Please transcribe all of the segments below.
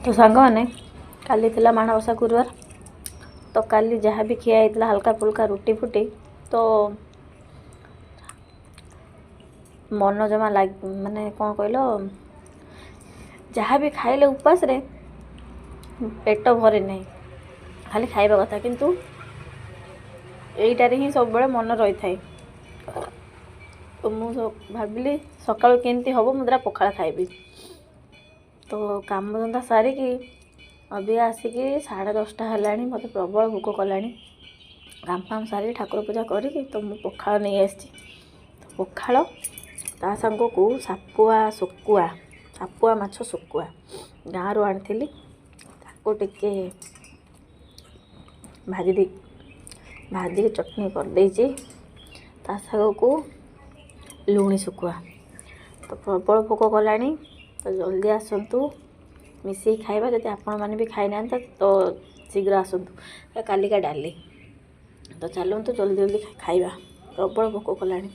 तो सांग मैंने काली थिला माणबसा गुरुवार तो काली जहाँ भी खिया होता हल्का फुल्का रुटी फुटी तो मन जमा लग माने कौन कहल जहाँ भी खाइले उपास रे पेट भरे नहीं खाली खाइबा कथा किंतु यहीटारे ही सब बड़े मन रही थाए। तो मुझे भाविली सकाल केमती हम मुद्रा पखाड़ खाइबी तो काम धंदा सारिकी अभी आसिकी 10:30 है मत प्रबल भोक कलानी काम फाम सारी ठाकुर पूजा करी तो मुझे पखाड़ नहीं आसी तो पखाड़ ता सांग को सापुआ माछ सुकुआ गाँव रू आनी टे भाजी चटनी कर देची ता साग को लुणी सुकुआ तो प्रबल भोक कलानी तो जल्दी आसतु मिसे खाइबा जब आपण मैंने भी खाई ना तो शीघ्र आसतु कालिका डाली तो चलतु जल्दी जल्दी खाइबा प्रबल भोक कलानी।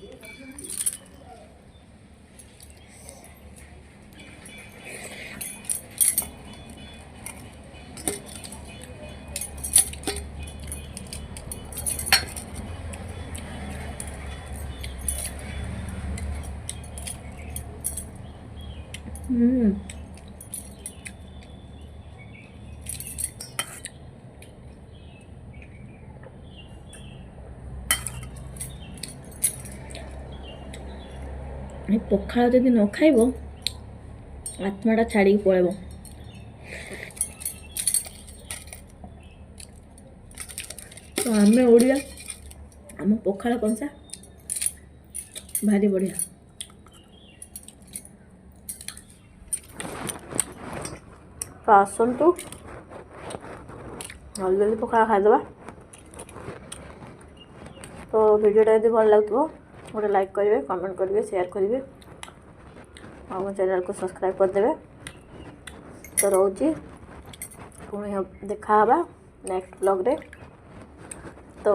पखाड़ जदि न खाइब आत्माटा छाड़ी पड़ेब तो आम ओडिया आम पखाड़ कंसा भारी बढ़िया। तो आसतु जल्दी जल्दी पखाड़ खाईदे। तो वीडियोटा यदि भल लगुव गोटे लाइक करेंगे कमेंट करेंगे शेयर करेंगे और मो चैनल को सब्सक्राइब करदे। तो रोची पुणी देखा नेक्स्ट ब्लॉग रे। तो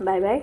बाय बाय।